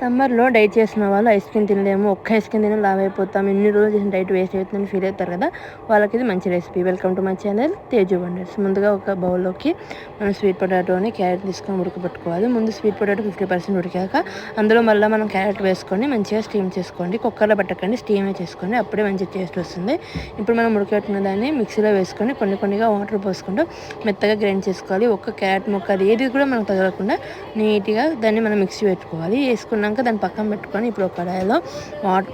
సమ్మర్లో డైట్ చేసిన వాళ్ళు ఐస్ క్రీమ్ తినలేము, ఒక్క ఐస్ క్రీమ్ తిని లావ్ అయిపోతాం, ఎన్ని రోజులు చేసిన డైట్ వేస్ట్ అవుతుందని ఫీల్ అవుతారు కదా, వాళ్ళకి ఇది మంచి recipe. Welcome to my channel Teju wonders. ముందుగా ఒక బౌల్లోకి మనం స్వీట్ పొటాటోని క్యారెట్ తీసుకొని ఉడకబెట్టుకోవాలి. ముందు స్వీట్ పొటాటో 50% ఉడికాక అందులో మళ్ళీ మనం క్యారెట్ వేసుకొని మంచిగా స్టీమ్ చేసుకోండి. కుక్కర్లో పెట్టకండి, స్టీమే చేసుకోండి, అప్పుడే మంచి టేస్ట్ వస్తుంది. ఇప్పుడు మనం ఉడకబెట్టిన దాన్ని మిక్సీలో వేసుకొని కొన్నిగా వాటర్ పోసుకుంటూ మెత్తగా గ్రైండ్ చేసుకోవాలి. ఒక్క క్యారెట్ ముక్క అది ఏది కూడా మనకు తగలకుండా నీట్గా దాన్ని మనం మిక్సీ పెట్టుకోవాలి. వేసుకున్నాక దాన్ని పక్కన పెట్టుకొని ఇప్పుడు ఒక కడాయిలో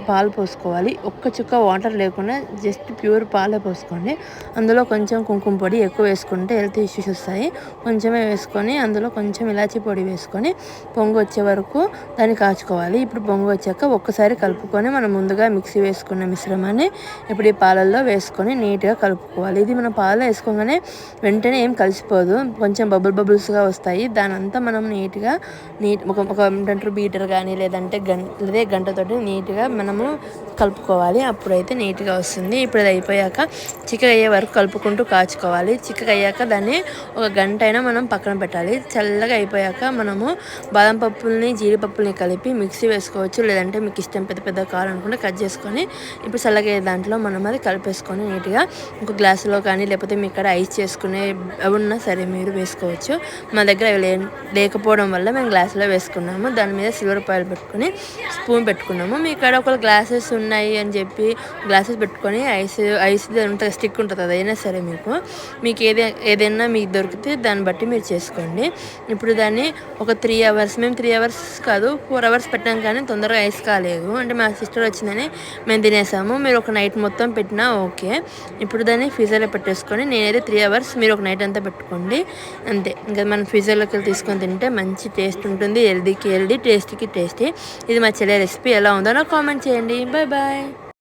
పాలు పోసుకోవాలి. ఒక్క చుక్క వాటర్ లేకుండా జస్ట్ ప్యూర్ పాలే పోసుకోండి. అందులో కొంచెం కుంకుమ పొడి ఎక్కువ వేసుకుంటే హెల్త్ ఇష్యూస్ వస్తాయి. కొంచెమే వేసుకొని అందులో కొంచెం ఇలాచీ పొడి వేసుకొని పొంగు వచ్చే వరకు దాన్ని కాచుకోవాలి. ఇప్పుడు పొంగు వచ్చాక ఒక్కసారి కలుపుకొని మనం ముందుగా మిక్సీ వేసుకున్న మిశ్రమాన్ని ఇప్పుడు ఈ పాలల్లో వేసుకొని నీట్గా కలుపుకోవాలి. ఇది మనం పాలలో వేసుకోగానే వెంటనే ఏం కలిసిపోదు, కొంచెం బబుల్స్గా వస్తాయి. దానంతా మనం నీట్గా ఒక బీటర్ కానీ లేదంటే గంటతోటి నీట్గా మనము కలుపుకోవాలి. అప్పుడైతే నీట్గా వస్తుంది. ఇప్పుడు అది అయిపోయాక చిక్కగా అయ్యే వరకు కలుపుకుంటూ కాచుకోవాలి. చిక్కగా అయ్యాక దాన్ని ఒక గంట అయినా మనం పక్కన పెట్టాలి. చల్లగా అయిపోయాక మనము బాదం పప్పుల్ని జీడిపప్పుల్ని కలిపి మిక్సీ వేసుకోవచ్చు, లేదంటే మీకు ఇష్టం పెద్ద కావాలనుకుంటే కట్ చేసుకొని ఇప్పుడు చల్లగా దాంట్లో మనం అది కలిపేసుకొని నీట్గా ఒక గ్లాసులో కానీ లేకపోతే మీ ఇక్కడ ఐస్ చేసుకునే అవి ఉన్నా సరే మీరు వేసుకోవచ్చు. మా దగ్గర అవి లేకపోవడం వల్ల మేము గ్లాసులో వేసుకున్నాము. దాని మీద సిల్వర్ ఫాయిల్ పెట్టుకొని స్పూన్ పెట్టుకున్నాము. మీ ఇక్కడ ఒక గ్లాసెస్ ఉన్నాయి అని చెప్పి గ్లాసెస్ పెట్టుకొని ఐస్ ఉంటుంది, స్టిక్ ఉంటుంది, అదైనా సరే మీకు ఏదైనా మీకు దొరికితే దాన్ని బట్టి మీరు చేసుకోండి. ఇప్పుడు దాన్ని ఒక 3 hours, మేము 3 hours కాదు 4 hours పెట్టాం, కానీ తొందరగా ఐస్ కాలేదు. అంటే మా సిస్టర్ వచ్చిందని మేము తినేసాము. మీరు ఒక నైట్ మొత్తం పెట్టినా ఓకే. ఇప్పుడు దాన్ని ఫ్రీజర్లో పెట్టేసుకొని నేనైతే 3 hours, మీరు ఒక నైట్ అంతా పెట్టుకోండి అంతే. ఇంకా మనం ఫ్రీజర్లోకి తీసుకొని తింటే మంచి టేస్ట్ ఉంటుంది. హెల్దీకి హెల్దీ, టేస్టీకి టేస్టీ. ఇది మా చెల్లె రెసిపీ. ఎలా ఉందో నాకు కామెంట్ చేయండి. Bye bye.